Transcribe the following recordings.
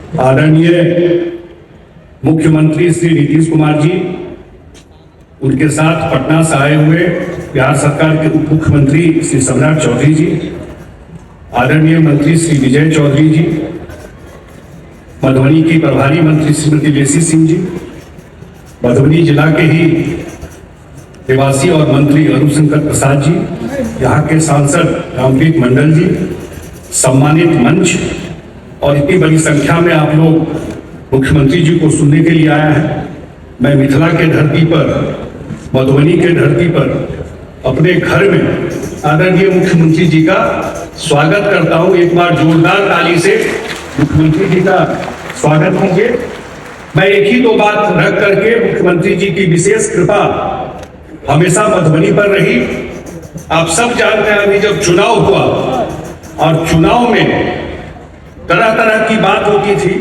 आदरणीय मुख्यमंत्री श्री नीतीश कुमार जी, उनके साथ पटना से आए हुए बिहार सरकार के उप मुख्यमंत्री श्री सम्राट चौधरी जी, आदरणीय मंत्री श्री विजय चौधरी जी, मधुबनी की प्रभारी मंत्री श्रीमती लेसी सिंह जी, मधुबनी जिला के ही निवासी और मंत्री अरुण शंकर प्रसाद जी, यहाँ के सांसद रामप्रीत मंडल जी, सम्मानित मंच और इतनी बड़ी संख्या में आप लोग मुख्यमंत्री जी को सुनने के लिए आया है। मैं मिथिला के धरती पर, मधुबनी के धरती पर अपने घर में आदरणीय मुख्यमंत्री जी का स्वागत करता हूं। एक बार जोरदार ताली से मुख्यमंत्री जी का स्वागत होंगे। मैं एक ही दो बात रख करके, मुख्यमंत्री जी की विशेष कृपा हमेशा मधुबनी पर रही। आप सब जानते हैं, अभी जब चुनाव हुआ और चुनाव में तरह तरह की बात होती थी,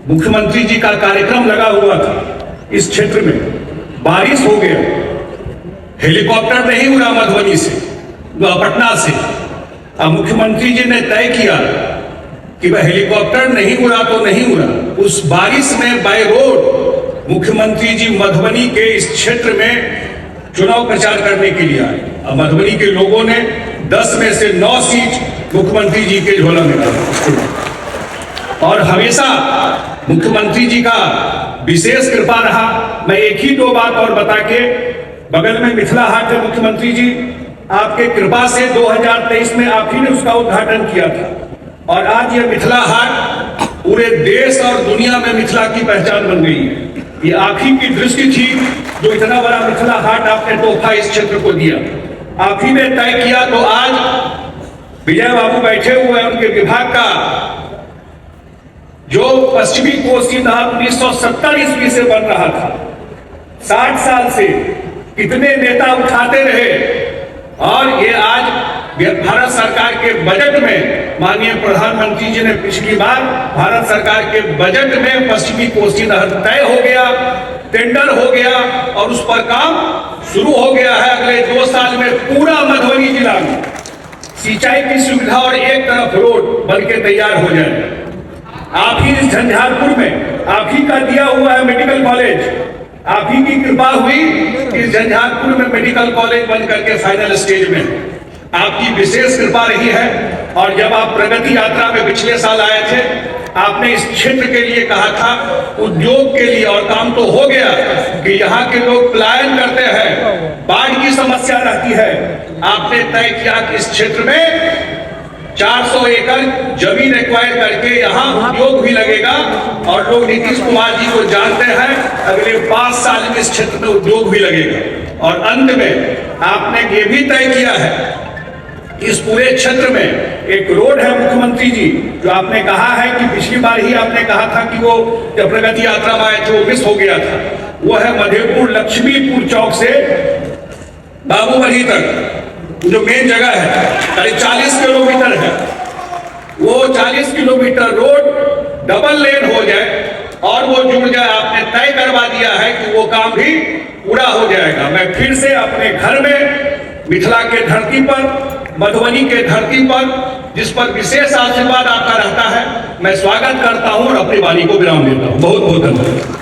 मुख्यमंत्री जी का कार्यक्रम लगा हुआ था इस क्षेत्र में, बारिश हो गया, हेलीकॉप्टर नहीं उड़ा मधुबनी से, पटना से। अब मुख्यमंत्री जी ने तय किया कि वह हेलीकॉप्टर नहीं उड़ा तो नहीं उड़ा, उस बारिश में बाय रोड मुख्यमंत्री जी मधुबनी के इस क्षेत्र में चुनाव प्रचार करने के लिए आए। अब मधुबनी के लोगों ने 10 में से 9 सीट मुख्यमंत्री जी के झोला में डाली और हमेशा मुख्यमंत्री जी का विशेष कृपा रहा। मैं एक ही दो बात और बता के, बगल में मिथिला हाट है मुख्यमंत्री जी, आपके कृपा से 2023 में आप ही ने उसका उद्घाटन किया था और आज ये मिथिला हाट पूरे देश और दुनिया में मिथिला की पहचान बन गई है। ये आप ही की दृष्टि थी जो इतना बड़ा मिथिला हाट आपने तोहफा इस क्षेत्र को दिया, आप ही ने तय किया। तो आज विजय बाबू बैठे हुए हैं, उनके विभाग का जो पश्चिमी कोसी नहर 1970 ईस्वी से बन रहा था, 60 साल से कितने नेता उठाते रहे और ये आज भारत सरकार के बजट में माननीय प्रधानमंत्री जी ने पिछली बार भारत सरकार के बजट में पश्चिमी कोसी नहर तय हो गया, टेंडर हो गया और उस पर काम शुरू हो गया है। अगले 2 साल में पूरा मधुबनी जिला में सिंचाई की सुविधा और एक तरफ रोड बनके तैयार हो जाए। आप ही इस झंझारपुर में आप ही का दिया हुआ है मेडिकल कॉलेज, आप ही की कृपा हुई इस झंझारपुर में मेडिकल कॉलेज बन करके फाइनल स्टेज में, आपकी विशेष कृपा रही है। और जब आप प्रगति यात्रा में पिछले साल आए थे, आपने इस क्षेत्र के लिए कहा था, उद्योग के लिए, और काम तो हो गया कि यहाँ के लोग पलायन करते हैं, बाढ़ की समस्या रहती है। आपने तय किया कि इस क्षेत्र में 400 एकड़ जमीन एक्वायर करके यहाँ उद्योग भी लगेगा और लोग नीतीश कुमार जी को जानते हैं, अगले 5 साल में इस क्षेत्र में उद्योग भी लगेगा। और अंत में आपने ये भी तय किया है, इस पूरे क्षेत्र में एक रोड है मुख्यमंत्री जी, जो आपने कहा है कि पिछली बार ही आपने कहा था कि वो जब प्रगति यात्रा में आए थे वो मिस हो गया था, वो है मधेपुर लक्ष्मीपुर चौक से बाबूमढ़ी तक, जो मेन जगह है, करीब 40 किलोमीटर है। वो 40 किलोमीटर रोड डबल लेन हो जाए और वो जुड़ जाए, आपने तय करवा दिया है कि वो काम भी पूरा हो जाएगा। मैं फिर से अपने घर में मिथिला के धरती पर, मधुबनी के धरती पर, जिस पर विशेष आशीर्वाद आपका रहता है, मैं स्वागत करता हूं और अपनी वाणी को विराम देता हूं। बहुत बहुत धन्यवाद।